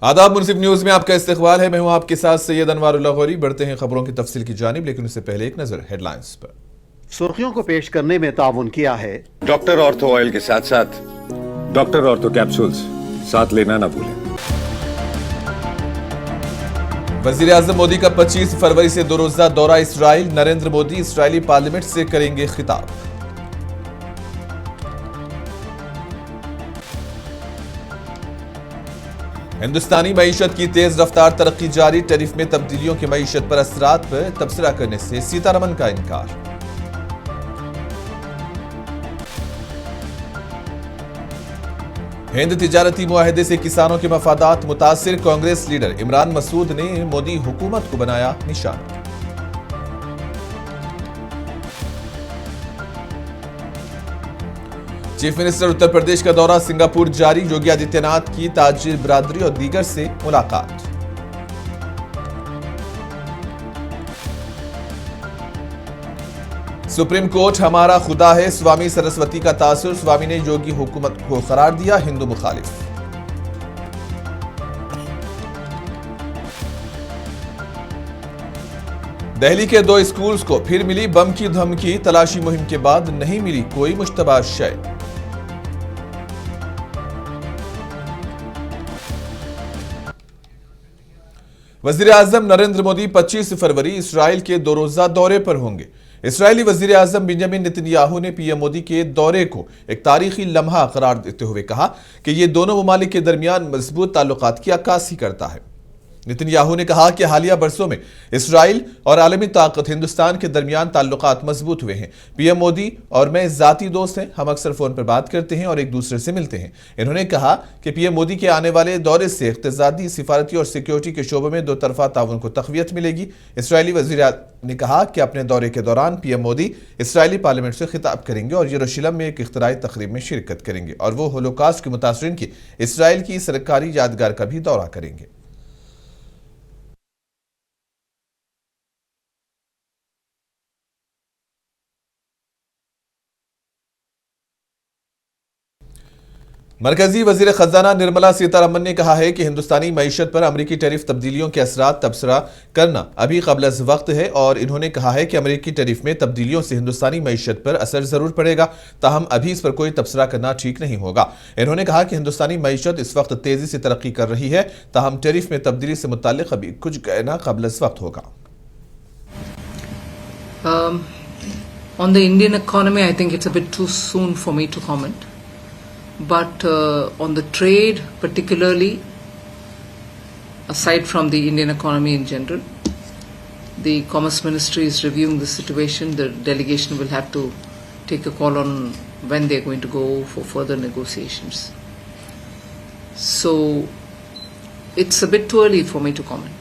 आदाब, मुनसिफ न्यूज में आपका इस्तकबाल है। मैं हूं आपके साथ सैयद अनवारुल्लाह गौरी। बढ़ते हैं खबरों की तफसील की जानिब, लेकिन उससे पहले एक नजर हेडलाइंस पर। सुर्खियों को पेश करने में ताउन किया है डॉक्टर ऑर्थो ऑयल के साथ साथ डॉक्टर ऑर्थो कैप्सूल्स साथ लेना ना भूलें। वजीर आजम मोदी का 25 फरवरी से 2 रोजा दौरा Israel. Narendra Modi Israeli parliament से करेंगे खिताब। हिंदुस्तानी मईशत की तेज रफ्तार तरक्की जारी। टैरिफ में तब्दीलियों की मईशत पर असरात पर तबसरा करने से सीतारमन का इनकार। हिंद तिजारती मुआहदे से किसानों के मफादात मुतासिर। कांग्रेस लीडर इमरान मसूद ने मोदी हुकूमत को बनाया निशाना। चीफ मिनिस्टर उत्तर प्रदेश का दौरा। सिंगापुर जारी। योगी आदित्यनाथ की ताजिर बिरादरी और दीगर से मुलाकात। सुप्रीम कोर्ट हमारा खुदा है। स्वामी सरस्वती का तासुर। स्वामी ने योगी हुकूमत को करार दिया हिंदू मुखालिफ। दिल्ली के 2 स्कूल्स को फिर मिली बम की धमकी। तलाशी मुहिम के बाद नहीं मिली कोई मुश्तबा शय। वजीर आजम नरेंद्र मोदी 25 फरवरी इसराइल के 2 रोजा दौरे पर होंगे। इसराइली वजीर आजम बेंजामिन नेतन्याहू ने पीएम मोदी के दौरे को एक तारीखी लम्हा करार देते हुए कहा कि यह दोनों ममालिक के दरमियान मजबूत ताल्लुकात की अक्कासी करता है। नेतन्याहू ने कहा कि हालिया बरसों में इसराइल और आलमी ताकत हिंदुस्तान के दरमियान ताल्लुकात मजबूत हुए हैं। पीएम मोदी और मैं जाती दोस्त हैं। हम अक्सर फोन पर बात करते हैं और एक दूसरे से मिलते हैं। इन्होंने कहा कि पीएम मोदी के आने वाले दौरे से इक़्तिसादी, सिफारती और सिक्योरिटी के शोबों में दो तरफा ताउन को तक़वियत मिलेगी। इसराइली वज़ीर ने कहा कि अपने दौरे के दौरान पीएम मोदी इसराइली पार्लियामेंट से खिताब करेंगे और यरूशलेम में एक इख्तिराई तकरीब में शिरकत करेंगे और वो होलोकॉस्ट के मुतासरीन की इसराइल की सरकारी यादगार का भी दौरा करेंगे। मरकजी वजीर खजाना निर्मला सीतारमन ने कहा है कि हिंदुस्तानी मईशत पर अमरीकी टैरिफ तब्दीलियों के असरात तबसरा करना अभी कबल अज़ वक्त है और इन्होंने कहा है कि अमरीकी टैरिफ में तब्दीलियों से हिंदुस्तानी मईशत पर असर जरूर पड़ेगा, ताहम अभी इस पर कोई तबसरा करना ठीक नहीं होगा। इन्होंने कहा कि हिंदुस्तानी मईशत इस वक्त तेजी से तरक्की कर रही है, ताहम टैरिफ में तब्दीली से मुताल्लिक अभी कुछ कहना कबल अज़ वक्त होगा। On the Indian economy, I think it's a bit too soon for me to comment. But on the trade, particularly, aside from the Indian economy in general, the Commerce Ministry is reviewing the situation. The delegation will have to take a call on when they're going to go for further negotiations. So it's a bit too early for me to comment.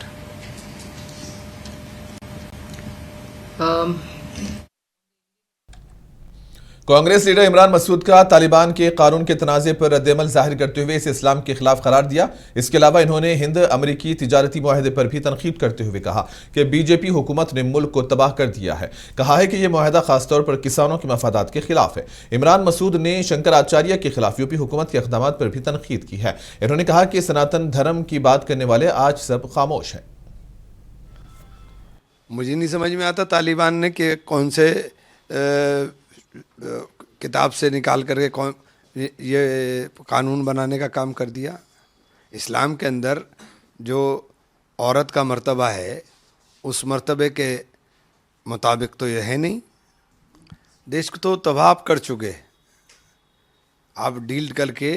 Congress leader Imran Masood का तालिबान के कानून के तनाज़े पर रद्दअमल जाहिर करते हुए इसे इस्लाम के खिलाफ करार दिया। इसके अलावा इन्होंने हिंद अमरीकी तिजारती मुआहदे पर भी तनकीद करते हुए कहा कि बीजेपी हुकूमत ने मुल्क को तबाह कर दिया है। कहा है कि यह मुआहदा खासतौर पर किसानों के मफादात के खिलाफ है। इमरान मसूद ने शंकराचार्य के खिलाफ यूपी हुकूमत के इक़दाम पर भी तनकीद की है। इन्होंने कहा कि सनातन धर्म की बात करने वाले आज सब खामोश हैं। मुझे नहीं समझ में आता तालिबान ने कि कौन से किताब से निकाल करके कौन ये कानून बनाने का काम कर दिया। इस्लाम के अंदर जो औरत का मर्तबा है उस मर्तबे के मुताबिक तो ये है नहीं। देश को तो तबाह आप कर चुके। आप डील करके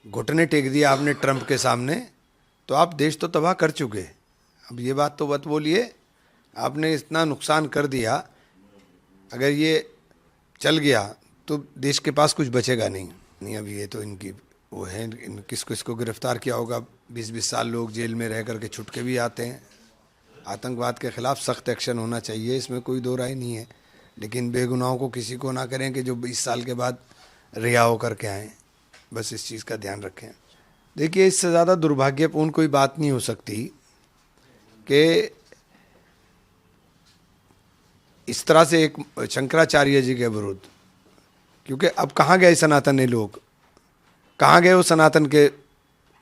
घुटने टेक दिया आपने ट्रंप के सामने, तो आप देश तो तबाह कर चुके। अब ये बात तो मत बोलिए, आपने इतना नुकसान कर दिया, अगर ये चल गया तो देश के पास कुछ बचेगा नहीं। अब ये तो इनकी वो है, किस किस को गिरफ्तार किया होगा। 20-20 साल लोग जेल में रह करके छुट के भी आते हैं। आतंकवाद के ख़िलाफ़ सख्त एक्शन होना चाहिए, इसमें कोई दो राय नहीं है, लेकिन बेगुनाहों को किसी को ना करें कि जो 20 साल के बाद रिहा होकर के आएँ। बस इस चीज़ का ध्यान रखें। देखिए, इससे ज़्यादा दुर्भाग्यपूर्ण कोई बात नहीं हो सकती कि इस तरह से एक शंकराचार्य जी के विरुद्ध, क्योंकि अब कहाँ गए सनातनी लोग, कहाँ गए वो सनातन के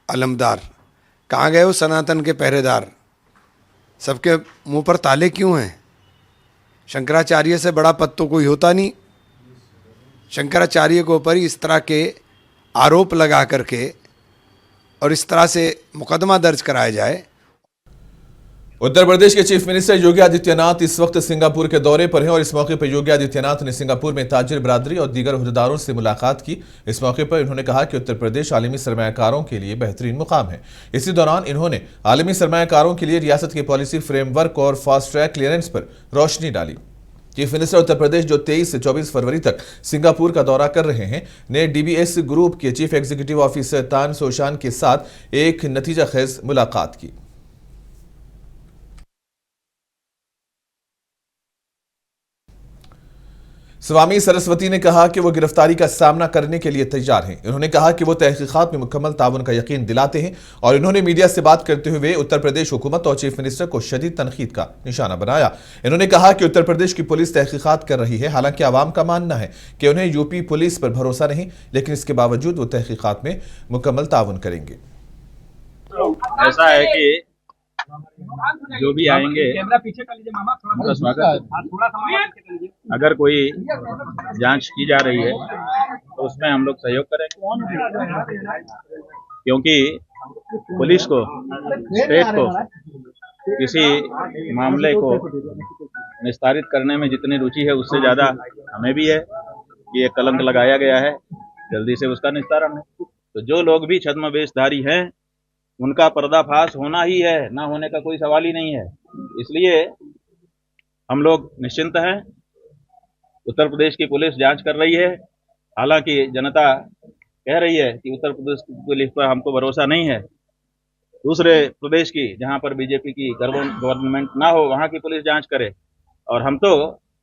अलमदार कहाँ गए वो सनातन के पहरेदार? सबके मुंह पर ताले क्यों हैं? शंकराचार्य से बड़ा पद तो कोई होता नहीं। शंकराचार्य के ऊपर इस तरह के आरोप लगा करके और इस तरह से मुकदमा दर्ज कराया जाए। उत्तर प्रदेश के चीफ मिनिस्टर योगी आदित्यनाथ इस वक्त सिंगापुर के दौरे पर हैं और इस मौके पर योगी आदित्यनाथ ने सिंगापुर में ताजिर बिरादरी और दीगर ओहदेदारों से मुलाकात की। इस मौके पर उन्होंने कहा कि उत्तर प्रदेश आलमी सरमायाकारों के लिए बेहतरीन मुकाम है। इसी दौरान इन्होंने आलमी सरमायाकारों के लिए रियासत के पॉलिसी फ्रेमवर्क और फास्ट ट्रैक क्लियरेंस पर रोशनी डाली। चीफ मिनिस्टर उत्तर प्रदेश जो 23 से 24 फरवरी तक सिंगापुर का दौरा कर रहे हैं ने डीबीएस ग्रुप के चीफ एग्जीक्यूटिव ऑफिसर तान सोशान के साथ एक नतीजाखेज मुलाकात की। स्वामी सरस्वती ने कहा कि वो गिरफ्तारी का सामना करने के लिए तैयार हैं। उन्होंने कहा कि वो तहकीकात में मुकम्मल ताउन का यकीन दिलाते हैं और इन्होंने मीडिया से बात करते हुए उत्तर प्रदेश हुकूमत और चीफ मिनिस्टर को शदीद तनकीद का निशाना बनाया। इन्होंने कहा कि उत्तर प्रदेश की पुलिस तहकीकात कर रही है, हालांकि आवाम का मानना है कि उन्हें यूपी पुलिस पर भरोसा नहीं, लेकिन इसके बावजूद वो तहकीकात में मुकम्मल ताउन करेंगे। ऐसा है कि जो भी आएंगे उनका स्वागत है। अगर कोई जांच की जा रही है तो उसमें हम लोग सहयोग करेंगे, क्योंकि पुलिस को, स्टेट को किसी मामले को निस्तारित करने में जितनी रुचि है उससे ज्यादा हमें भी है कि ये कलंक लगाया गया है, जल्दी से उसका निस्तारण है। तो जो लोग भी छद्मवेशधारी हैं उनका पर्दाफाश होना ही है, ना होने का कोई सवाल ही नहीं है। इसलिए हम लोग निश्चिंत हैं। उत्तर प्रदेश की पुलिस जांच कर रही है, हालांकि जनता कह रही है कि उत्तर प्रदेश की पुलिस पर हमको भरोसा नहीं है। दूसरे प्रदेश की, जहां पर बीजेपी की गवर्नमेंट ना हो, वहां की पुलिस जांच करे, और हम तो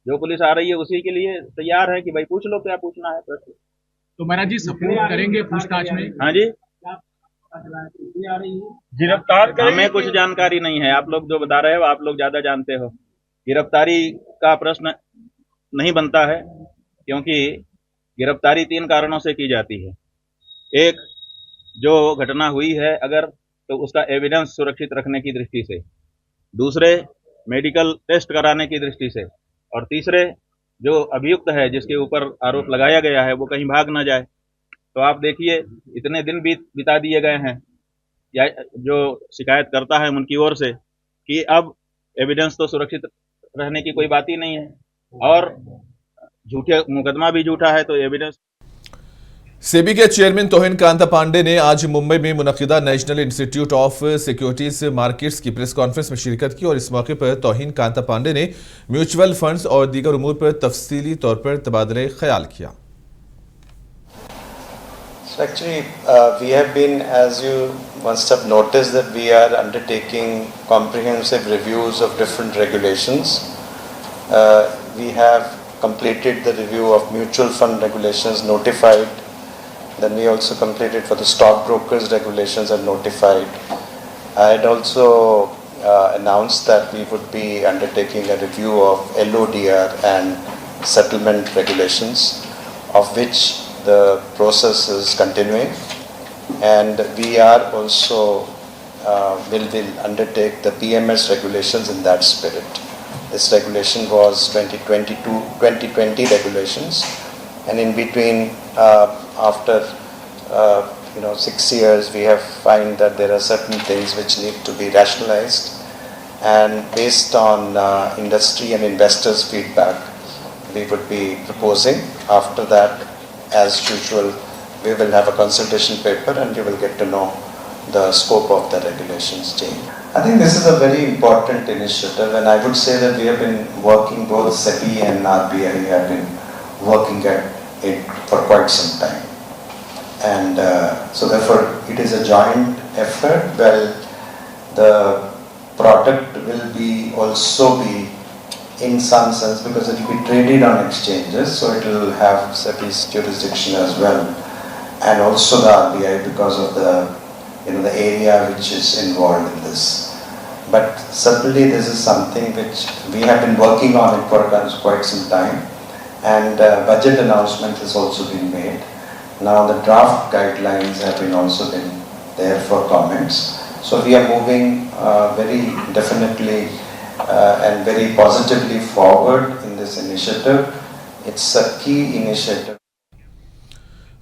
जो पुलिस आ रही है उसी के लिए तैयार है कि भाई पूछ लो क्या पूछना है प्रश्न। तो महाराज जी सपोर्ट करेंगे पूछताछ में? हाँ जी, गिरफ्तार हमें कुछ जानकारी नहीं है। आप लोग जो बता रहे हो आप लोग ज्यादा जानते हो। गिरफ्तारी का प्रश्न नहीं बनता है, क्योंकि गिरफ्तारी 3 कारणों से की जाती है। एक, जो घटना हुई है अगर, तो उसका एविडेंस सुरक्षित रखने की दृष्टि से। दूसरे, मेडिकल टेस्ट कराने की दृष्टि से। और तीसरे, जो अभियुक्त है जिसके ऊपर आरोप लगाया गया है वो कहीं भाग ना जाए। तो आप देखिए इतने दिन बिता दिए गए हैं या जो शिकायत करता है उनकी ओर से कि अब एविडेंस तो सुरक्षित रहने की कोई बात ही नहीं है, और झूठे मुकदमा भी झूठा है तो एविडेंस। सेबी के चेयरमैन तोहिन कांता पांडे ने आज मुंबई में मुनक्किदा National Institute of Securities Markets की प्रेस कॉन्फ्रेंस में शिरकत की और इस मौके पर तोहिन कांता पांडे ने म्यूचुअल फंड्स और दीगर उमूर पर तफसीली तौर पर तबादले ख्याल किया। So actually, we have been, as you must have noticed, that we are undertaking comprehensive reviews of different regulations. We have completed the review of mutual fund regulations, notified. Then we also completed for the stockbrokers regulations and notified. I had also announced that we would be undertaking a review of LODR and settlement regulations, of which the process is continuing, and we are also will undertake the PMS regulations in that spirit. This regulation was 2020 regulations, and in between, after 6 years, we have find that there are certain things which need to be rationalized, and based on industry and investors' feedback, we would be proposing. After that, as usual, we will have a consultation paper and you will get to know the scope of the regulations change. I think this is a very important initiative, and I would say that we have been working, both SEBI and RBI have been working at it for quite some time. And so therefore it is a joint effort. Well, the product will be also be in some sense, because it will be traded on exchanges, so it will have SEBI's jurisdiction as well, and also the RBI because of the the area which is involved in this. But certainly this is something which we have been working on it for quite some time, and budget announcement has also been made. Now the draft guidelines have been also been there for comments, So we are moving very definitely and very positively forward in this initiative. It's a key initiative.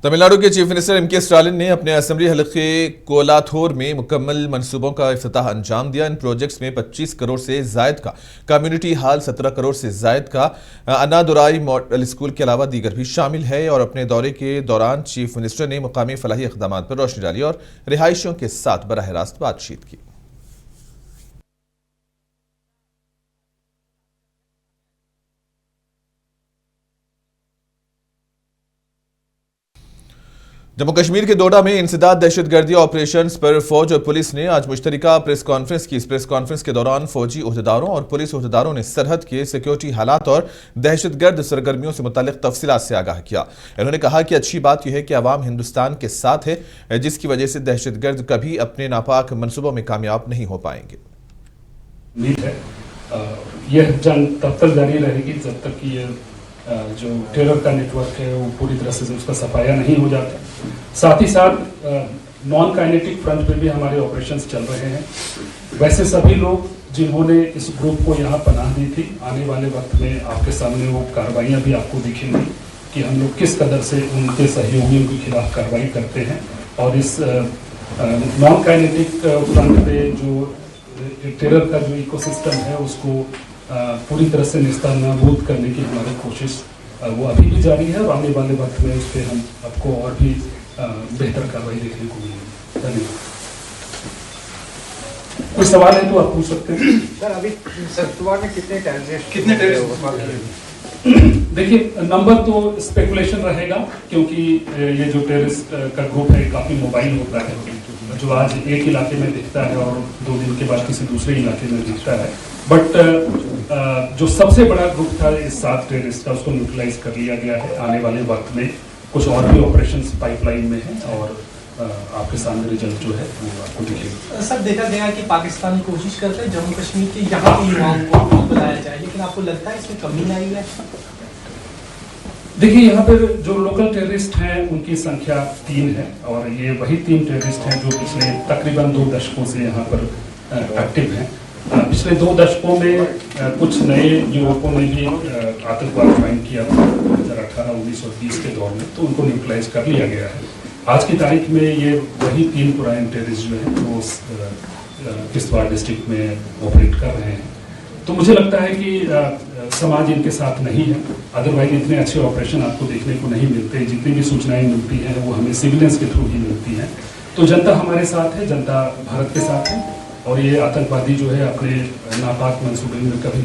Tamil Nadu के chief minister M के Stalin ने अपने assembly हलके कोलाथोर में मुकम्मल मंसूबों का इफ्तिताह अंजाम दिया। इन प्रोजेक्ट्स में 25 करोड़ से जायद का कम्युनिटी हॉल, 17 करोड़ से जायद का अन्नादुराई मॉडल स्कूल के अलावा दीगर भी शामिल है। और अपने दौरे के दौरान चीफ मिनिस्टर ने मुकामी फलाही इक़दाम पर रोशनी डाली और रिहायशियों के साथ बराह रास्त बातचीत की। जम्मू कश्मीर के डोडा में इंसदाद दहशतगर्दी ऑपरेशंस पर फौज और पुलिस ने आज मुश्तरका प्रेस कॉन्फ्रेंस की। इस प्रेस कॉन्फ्रेंस के दौरान फौजी ओहदेदारों और पुलिस ओहदेदारों ने सरहद के सिक्योरिटी हालात और दहशतगर्द सरगर्मियों से मुतालिक तफसीलात से आगाह किया। इन्होंने कहा कि अच्छी बात यह है कि अवाम हिंदुस्तान के साथ है, जिसकी वजह से दहशतगर्द कभी अपने नापाक मनसूबों में कामयाब नहीं हो पाएंगे। उम्मीद है यह जंग तब तक जारी रहेगी जब तक कि ये जो टेरर का नेटवर्क है वो पूरी तरह से उसका सफाया नहीं हो जाता। साथ ही साथ नॉन काइनेटिक फ्रंट पे भी हमारे ऑपरेशंस चल रहे हैं। वैसे सभी लोग जिन्होंने इस ग्रुप को यहाँ पनाह दी थी, आने वाले वक्त में आपके सामने वो कार्रवाइयाँ भी आपको दिखेंगी कि हम लोग किस कदर से उनके सहयोगियों के खिलाफ कार्रवाई करते हैं। और इस नॉन काइनेटिक फ्रंट पे जो टेरर का जो इकोसिस्टम है उसको पूरी तरह से निस्तानाबूद करने की हमारी कोशिश वो अभी भी जारी है और आने वाले वक्त में उस पर हम आपको और भी बेहतर कार्रवाई देखने को मिलेगी। धन्यवाद। कोई सवाल है तो आप पूछ सकते हैं। सर अभी सप्तवार में कितने टेररिस्ट देखिए नंबर तो स्पेकुलेशन रहेगा क्योंकि ये जो टेररिस्ट का ग्रुप है काफ़ी मोबाइल होता है, जो आज एक इलाके में दिखता है और 2 दिन के बाद किसी दूसरे इलाके में दिखता है। बट जो सबसे बड़ा ग्रुप था इस 7 टेररिस्ट का उसको न्यूट्रलाइज कर लिया गया है। आने वाले वक्त में कुछ और भी ऑपरेशंस पाइपलाइन में हैं और आपके सामने रिजल्ट जो है वो आपको दिखेगा। सर देखा गया कि पाकिस्तान कोशिश करते हैं जम्मू कश्मीर के यहाँ के युवाओं को बुलाया जाए, लेकिन आपको लगता है इसमें कमी आई है? देखिए यहाँ पर जो लोकल टेररिस्ट हैं उनकी संख्या 3 है और ये वही 3 टेररिस्ट हैं जो पिछले तकरीबन 2 दशकों से यहाँ पर एक्टिव हैं। पिछले 2 दशकों में कुछ नए युवकों ने भी आतंकवाद ज्वाइन किया था 2018, 19 और 20 के दौर में, तो उनको न्यूट्रलाइज कर लिया गया है। आज की तारीख में ये वही 3 पुराने टेररिस्ट जो हैं वो किश्तवाड़ डिस्ट्रिक्ट में ऑपरेट कर रहे हैं। तो मुझे लगता है कि समाज इनके साथ नहीं है, अदरवाइज इतने अच्छे ऑपरेशन आपको देखने को नहीं मिलते। जितनी भी सूचनाएं मिलती हैं वो हमें सिविलियंस के थ्रू ही मिलती हैं। तो जनता हमारे साथ है, जनता भारत के साथ है और ये आतंकवादी जो है अपने नापाक मंसूबे में कभी।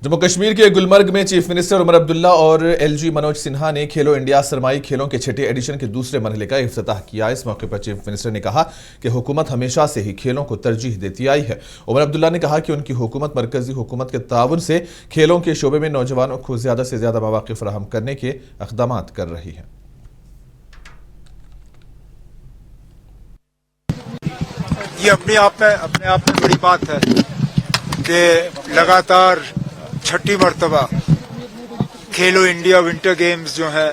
जम्मू कश्मीर के गुलमर्ग में चीफ मिनिस्टर उमर अब्दुल्ला और एलजी मनोज सिन्हा ने खेलो इंडिया सरमाई खेलों के 6ठे एडिशन के दूसरे मरहले का इफ्तिताह किया। इस मौके पर चीफ मिनिस्टर ने कहा कि हुकूमत हमेशा से ही खेलों को तरजीह देती आई है। उमर अब्दुल्ला ने कहा कि उनकी हुकूमत मरकजी हुकूमत के ताउन से खेलों के शोबे में नौजवानों को ज्यादा से ज्यादा मौके फराहम करने के इक़दाम कर रही है। ये अपने आप में बड़ी बात है कि लगातार 6ठी मरतबा खेलो इंडिया विंटर गेम्स जो है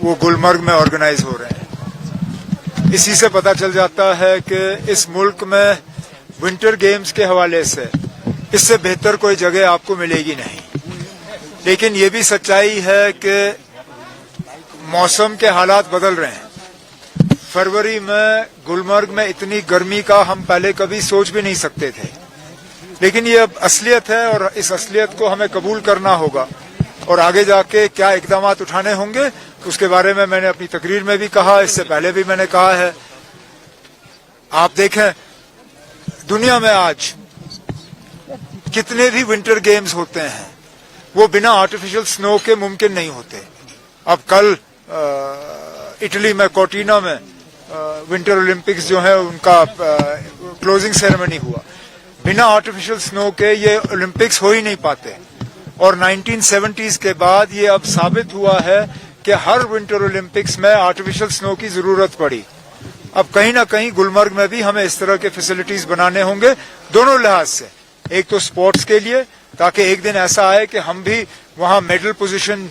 वो गुलमर्ग में ऑर्गेनाइज हो रहे हैं। इसी से पता चल जाता है कि इस मुल्क में विंटर गेम्स के हवाले से इससे बेहतर कोई जगह आपको मिलेगी नहीं। लेकिन ये भी सच्चाई है कि मौसम के हालात बदल रहे हैं। फरवरी में गुलमर्ग में इतनी गर्मी का हम पहले कभी सोच भी नहीं सकते थे, लेकिन ये अब असलियत है और इस असलियत को हमें कबूल करना होगा और आगे जाके क्या इकदाम उठाने होंगे उसके बारे में मैंने अपनी तकरीर में भी कहा, इससे पहले भी मैंने कहा है। आप देखें दुनिया में आज कितने भी विंटर गेम्स होते हैं वो बिना आर्टिफिशियल स्नो के मुमकिन नहीं होते। अब कल इटली में कोर्टिना में विंटर ओलंपिक्स जो है उनका क्लोजिंग सेरेमनी हुआ। बिना आर्टिफिशियल स्नो के ये ओलंपिक्स हो ही नहीं पाते और 1970s के बाद ये अब साबित हुआ है कि हर विंटर ओलंपिक्स में आर्टिफिशियल स्नो की जरूरत पड़ी। अब कहीं ना कहीं गुलमर्ग में भी हमें इस तरह के फैसिलिटीज बनाने होंगे दोनों लिहाज से। एक तो स्पोर्ट्स के लिए ताकि एक दिन ऐसा आए कि हम भी वहां मेडल पोजीशन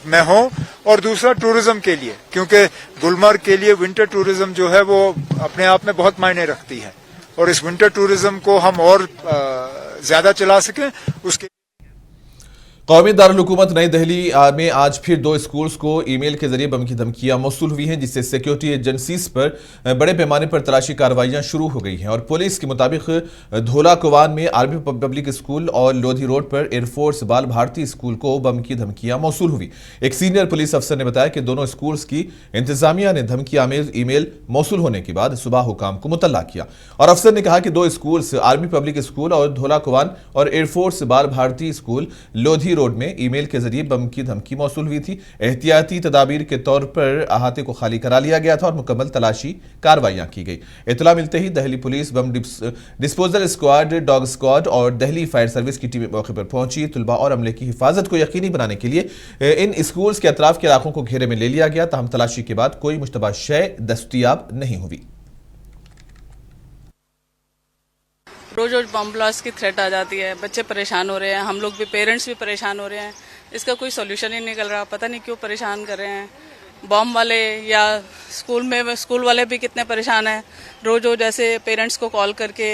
में हों, और दूसरा टूरिज्म के लिए, क्योंकि गुलमर्ग के लिए विंटर टूरिज्म जो है वो अपने आप में बहुत मायने रखती है और इस विंटर टूरिज्म को हम और ज्यादा चला सकें उसके। कौमी दारुल हुकूमत नई दिल्ली में आज फिर 2 स्कूल्स को ईमेल के जरिए बम की धमकियां मौसूल हुई हैं, जिससे सिक्योरिटी एजेंसीज पर बड़े पैमाने पर तलाशी कार्रवाइयां शुरू हो गई हैं। और पुलिस के मुताबिक धोला कुवान में आर्मी पब्लिक स्कूल और लोधी रोड पर एयरफोर्स बाल भारती स्कूल को बम की धमकियां मौसूल हुई। एक सीनियर पुलिस अफसर ने बताया कि दोनों स्कूल्स की इंतजामिया ने धमकी आमेज ईमेल मौसूल होने के बाद सुबह हुकाम को मुतल्ला किया। और अफसर ने कहा कि 2 स्कूल्स आर्मी पब्लिक स्कूल और धोला कुवान और एयरफोर्स बाल भारती स्कूल लोधी रोड में ईमेल के जरिए बम की धमकी मौसूल हुई थी। एहतियाती तदाबीर के तौर पर अहाते को खाली करा लिया गया था और मुकम्मल तलाशी कार्रवाइयां की गई। इत्तला मिलते ही Delhi police, bomb disposal squad, dog squad और दिल्ली फायर सर्विस की टीमें मौके पर पहुंची। तुलबा और अमले की हिफाजत को यकीनी बनाने के लिए इन स्कूल्स के अतराफ के इलाकों को घेरे में ले लिया गया। ताहम तलाशी के बाद कोई मुश्तबा शय दस्तयाब नहीं हुई। रोज रोज बम ब्लास्ट की थ्रेट आ जाती है, बच्चे परेशान हो रहे हैं, हम लोग भी, पेरेंट्स भी परेशान हो रहे हैं। इसका कोई सॉल्यूशन ही निकल रहा, पता नहीं क्यों परेशान कर रहे हैं। बम वाले या स्कूल वाले भी कितने परेशान हैं। रोज रोज ऐसे पेरेंट्स को कॉल करके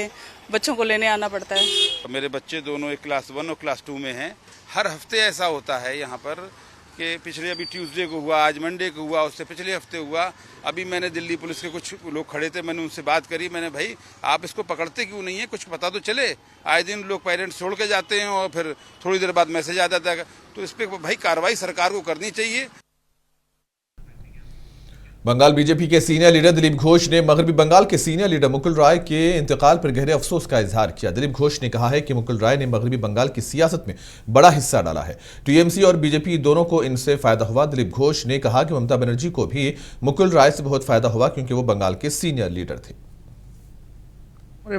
बच्चों को लेने आना पड़ता है। मेरे बच्चे दोनों एक क्लास 1 और क्लास 2 में हैं। हर हफ्ते ऐसा होता है यहाँ पर कि पिछले अभी ट्यूसडे को हुआ, आज मंडे को हुआ, उससे पिछले हफ्ते हुआ। अभी मैंने दिल्ली पुलिस के कुछ लोग खड़े थे, मैंने उनसे बात करी। मैंने भाई आप इसको पकड़ते क्यों नहीं है, कुछ पता तो चले। आए दिन लोग पेरेंट्स छोड़ के जाते हैं और फिर थोड़ी देर बाद मैसेज आ जाता है। तो इस पर भाई कार्रवाई सरकार को करनी चाहिए। बंगाल बीजेपी के सीनियर लीडर दिलीप घोष ने मगरबी बंगाल के सीनियर लीडर मुकुल राय के इंतकाल पर गहरे अफसोस का इजहार किया। दिलीप घोष ने कहा है कि मुकुल राय ने मगरबी बंगाल की सियासत में बड़ा हिस्सा डाला है। टीएमसी और बीजेपी दोनों को इनसे फायदा हुआ। दिलीप घोष ने कहा कि ममता बनर्जी को भी मुकुल राय से बहुत फायदा हुआ क्योंकि वो बंगाल के सीनियर लीडर थे।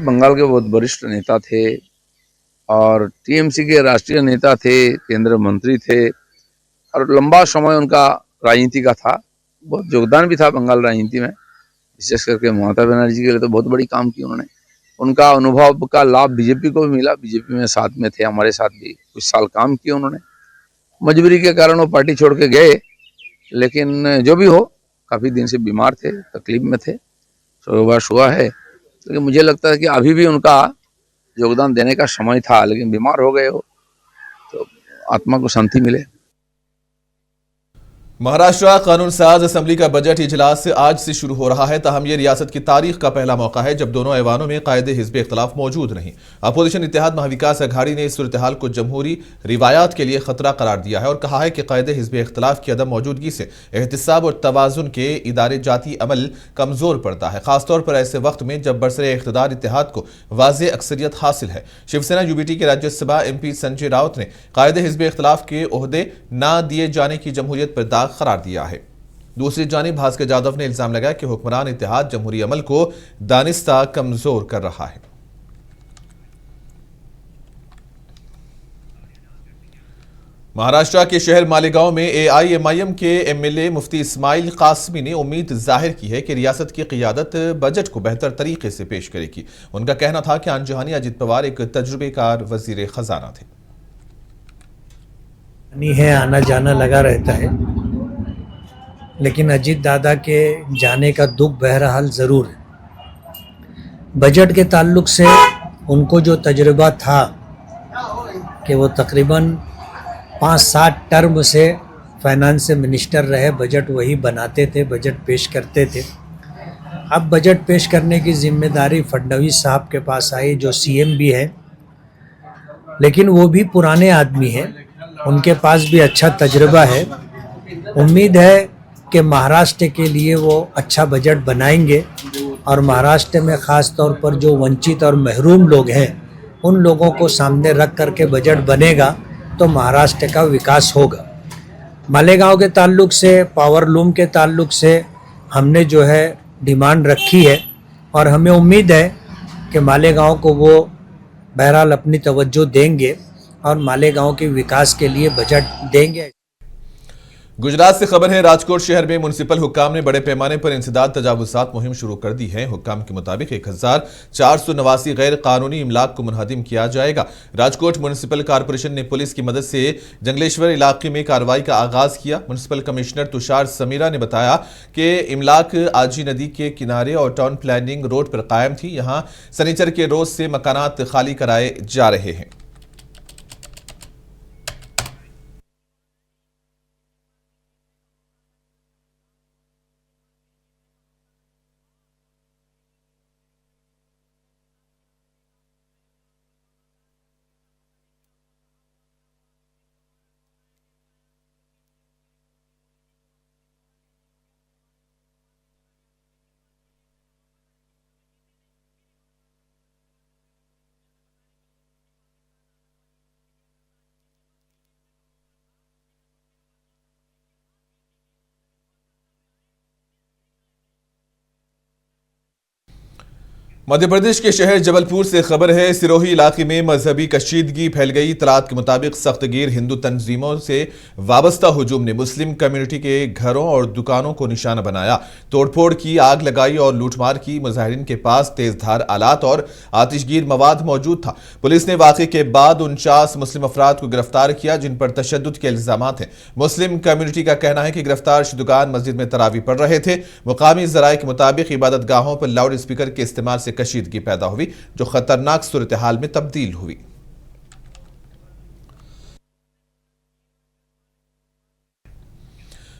बंगाल के बहुत वरिष्ठ नेता थे और टीएमसी के राष्ट्रीय नेता थे, केंद्रीय मंत्री थे और लंबा समय उनका राजनीति का था। बहुत योगदान भी था बंगाल राजनीति में, विशेष करके ममता बनर्जी के लिए तो बहुत बड़ी काम की उन्होंने। उनका अनुभव का लाभ बीजेपी को भी मिला। बीजेपी में साथ में थे, हमारे साथ भी कुछ साल काम किए उन्होंने। मजबूरी के कारण वो पार्टी छोड़ के गए, लेकिन जो भी हो काफ़ी दिन से बीमार थे, तकलीफ में थे, स्वर्गवास हुआ है। लेकिन मुझे लगता है कि अभी भी उनका योगदान देने का समय था, लेकिन बीमार हो गए हो तो आत्मा को शांति मिले। महाराष्ट्र कानून साज असेंबली का बजट इजलास आज से शुरू हो रहा है। ताहम यह रियासत की तारीख का पहला मौका है जब दोनों ऐवानों में कायदे हिज़्ब इख्तलाफ मौजूद नहीं। अपोजिशन इत्तेहाद महाविकास अघाड़ी ने इस सूरत-ए-हाल को जमहूरी रिवायात के लिए खतरा करार दिया है और कहा है कि कायदे हिज़्ब इख्तलाफ की अदम मौजूदगी से एहतिसाब और तवाजुन के इदारे जाती अमल कमजोर पड़ता है, खासतौर पर ऐसे वक्त में जब बरसरे इख्तिदार इत्तेहाद को वाज़े अक्सरियत हासिल है। शिवसेना यूबीटी के राज्यसभा MP संजय राउत ने कायदे हिज़्ब इख्तलाफ के ओहदे न दिए जाने की जमहूरियत पर दाग करार दिया है। दूसरी जानिब भास्कर जाधव ने इल्जाम लगाया कि हुक्मरान इत्तेहाद जमहूरी अमल को दानिस्ता कमजोर कर रहा है। महाराष्ट्र के शहर मालेगांव में AIMIM के MLA मुफ्ती इस्माइल कासमी ने उम्मीद जाहिर की है कि रियासत की क़ियादत बजट को बेहतर तरीके से पेश करेगी। उनका कहना था कि आन-जहानी अजित पवार एक तजुर्बेकार वजीर खजाना थे। आना जाना लगा रहता है, लेकिन अजीत दादा के जाने का दुख बहरहाल ज़रूर है। बजट के ताल्लुक से उनको जो तजुर्बा था कि वो तकरीबन 5-7 टर्म से फाइनेंस मिनिस्टर रहे, बजट वही बनाते थे, बजट पेश करते थे। अब बजट पेश करने की जिम्मेदारी फडणवीस साहब के पास आई, जो CM भी है, लेकिन वो भी पुराने आदमी हैं, उनके पास भी अच्छा तजुर्बा है। उम्मीद है कि महाराष्ट्र के लिए वो अच्छा बजट बनाएंगे और महाराष्ट्र में ख़ास तौर पर जो वंचित और महरूम लोग हैं उन लोगों को सामने रख करके बजट बनेगा तो महाराष्ट्र का विकास होगा। मालेगांव के ताल्लुक से, पावर लूम के ताल्लुक से हमने जो है डिमांड रखी है और हमें उम्मीद है कि मालेगांव को वो बहरहाल अपनी तवज्जो देंगे और मालेगांव के विकास के लिए बजट देंगे। गुजरात से खबर है, राजकोट शहर में म्युनिसिपल हुक्काम ने बड़े पैमाने पर इंसदाद तजावुजात मुहिम शुरू कर दी है। हुक्काम के मुताबिक 1489 गैर कानूनी इमलाक को मुनहदिम किया जाएगा। राजकोट म्युनिसिपल कॉरपोरेशन ने पुलिस की मदद से जंगलेश्वर इलाके में कार्रवाई का आगाज किया। म्युनिसिपल कमिश्नर तुषार समीरा ने बताया कि इमलाक आजी नदी के किनारे और टाउन प्लानिंग रोड पर कायम थी। यहां सनीचर के रोज से मकानात खाली कराए जा रहे हैं। मध्य प्रदेश के शहर जबलपुर से खबर है, सिरोही इलाके में मजहबी कशीदगी फैल गई। इतलात के मुताबिक सख्तगीर हिंदू तंजीमों से वाबस्ता हुजूम ने मुस्लिम कम्युनिटी के घरों और दुकानों को निशाना बनाया, तोड़फोड़ की, आग लगाई और लूटमार की। मुजाहिरीन के पास तेजधार आलात और आतिशगीर मवाद मौजूद था। पुलिस ने वाक़े के बाद 49 मुस्लिम अफराद को गिरफ्तार किया जिन पर तशद्दुद के इल्जामात हैं। मुस्लिम कम्युनिटी का कहना है कि गिरफ्तार शुदगान मस्जिद में तरावी पढ़ रहे थे। मुकामी जराये के मुताबिक इबादत गाहों पर लाउड स्पीकर के इस्तेमाल से कशीदगी पैदा हुई जो खतरनाक सूरत हाल में तब्दील हुई।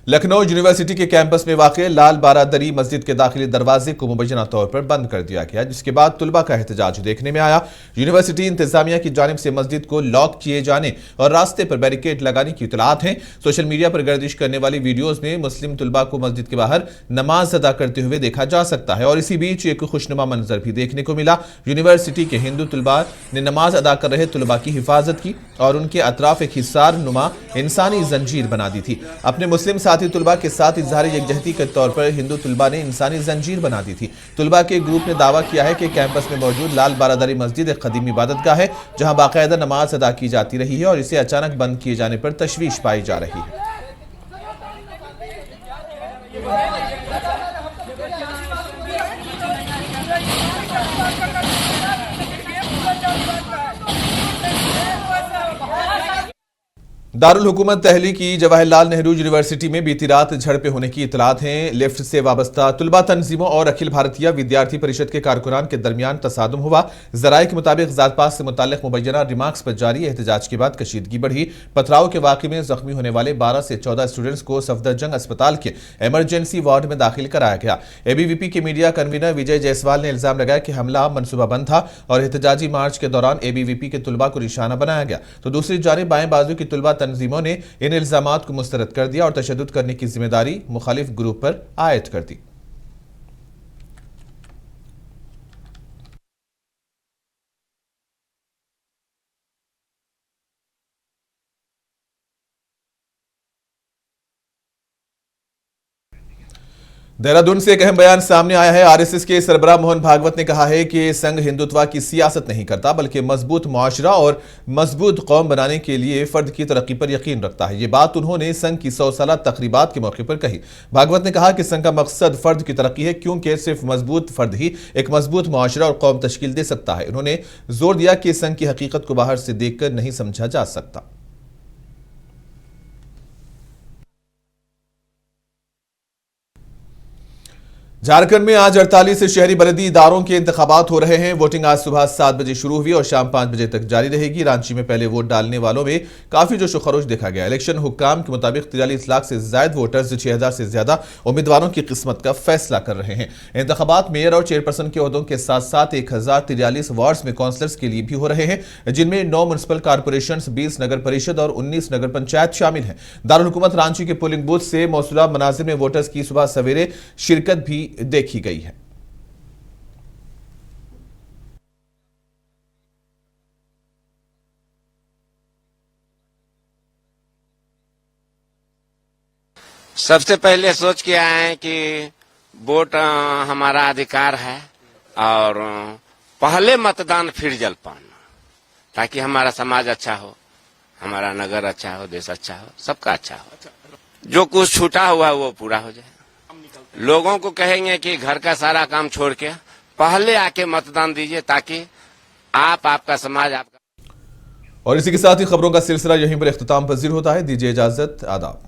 लखनऊ यूनिवर्सिटी के कैंपस में वाक़ लाल बारादरी मस्जिद के दाखिली दरवाजे को मुबैना तौर पर बंद कर दिया गया, जिसके बाद तुलबा का एहतजाज देखने में आया। यूनिवर्सिटी इंतजामिया की जानिब से मस्जिद को लॉक किए जाने और रास्ते पर बैरिकेड लगाने की इतलात है। सोशल मीडिया पर गर्दिश करने वाली वीडियोज में मुस्लिम तुलबा को मस्जिद के बाहर नमाज अदा करते हुए देखा जा सकता है और इसी बीच एक खुशनुमा मंजर भी देखने को मिला। यूनिवर्सिटी के हिंदू तुलबा ने नमाज अदा कर रहे तुलबा की हिफाजत की और उनके अतराफ एक हिसार नुमा इंसानी जंजीर बना दी थी। अपने मुस्लिम साथी तुलबा के साथ इजहार यकजहती के तौर पर हिंदू तुलबा ने इंसानी जंजीर बना दी थी। तुलबा के ग्रुप ने दावा किया है कि कैंपस में मौजूद लाल बारादरी मस्जिद एक कदीम इबादतगाह है जहां बाकायदा नमाज अदा की जाती रही है और इसे अचानक बंद किए जाने पर तशवीश पाई जा रही है। दारुल हुकूमत दहली की जवाहरलाल नेहरू यूनिवर्सिटी में बीती रात झड़पें होने की इतलात हैं। लिफ्ट से वाबस्ता तुलबा तंजीमों और अखिल भारतीय विद्यार्थी परिषद के कारकुनान के दरमियान तसादुम हुआ। जराये के मुताबिक जात पात से मुताल्लिक मुबैना रिमार्क्स पर जारी एहतजाज के बाद कशीदगी बढ़ी। पथराव के वाक़े में जख्मी होने वाले 12 से 14 स्टूडेंट्स को सफदरजंग अस्पताल के इमरजेंसी वार्ड में दाखिल कराया गया। एबीवीपी के मीडिया कन्वीनर विजय जायसवाल ने इल्जाम लगाया कि हमला मनसूबाबंद था और एहतजाजी मार्च के दौरान एबीवीपी के तुलबा को निशाना बनाया गया, तो दूसरी जानिब बाएं बाजू की तुलबा तंजीमों ने इन इल्जामात को मुस्तरद कर दिया और तशद्दुद करने की जिम्मेदारी मुखालिफ ग्रुप पर आयद कर दी। देहरादून से एक अहम बयान सामने आया है। आरएसएस के सरबराह मोहन भागवत ने कहा है कि संघ हिंदुत्व की सियासत नहीं करता बल्कि मजबूत मुआशरा और मजबूत कौम बनाने के लिए फर्द की तरक्की पर यकीन रखता है। ये बात उन्होंने संघ की 100 साला तकरीबात के मौके पर कही। भागवत ने कहा कि संघ का मकसद फर्द की तरक्की है क्योंकि सिर्फ मजबूत फर्द ही एक मजबूत मुआशरा और कौम तश्कील दे सकता है। उन्होंने जोर दिया कि संघ की हकीकत को बाहर से देखकर नहीं समझा जा सकता। झारखंड में आज 48 शहरी बलदी इदारों के इंतखाबात हो रहे हैं। वोटिंग आज सुबह 7 बजे शुरू हुई और शाम 5 बजे तक जारी रहेगी। रांची में पहले वोट डालने वालों में काफी जोशो खरोश देखा गया। इलेक्शन हुक्काम के मुताबिक 43 लाख से ज्यादा वोटर्स 6000 से ज्यादा उम्मीदवारों की किस्मत का फैसला कर रहे हैं। इंतखाबात मेयर और चेयरपर्सन के ओहदों के साथ साथ 1043 वार्ड्स में काउंसलर्स के लिए भी हो रहे हैं, जिनमें 9 म्युनिसिपल कॉर्पोरेशन, 20 नगर परिषद और 19 नगर पंचायत शामिल हैं। दारुल हुकूमत रांची के पोलिंग बूथ से मौसूला मनाजिर में वोटर्स की सुबह सवेरे शिरकत भी देखी गई है। सबसे पहले सोच के आए हैं कि वोट हमारा अधिकार है और पहले मतदान फिर जलपान, ताकि हमारा समाज अच्छा हो, हमारा नगर अच्छा हो, देश अच्छा हो, सबका अच्छा हो। जो कुछ छूटा हुआ है वो पूरा हो जाए। लोगों को कहेंगे कि घर का सारा काम छोड़ के पहले आके मतदान दीजिए, ताकि आपका समाज आपका। और इसी के साथ ही खबरों का सिलसिला यहीं पर इख्तिताम पजीर होता है। दीजिए इजाजत, आदाब।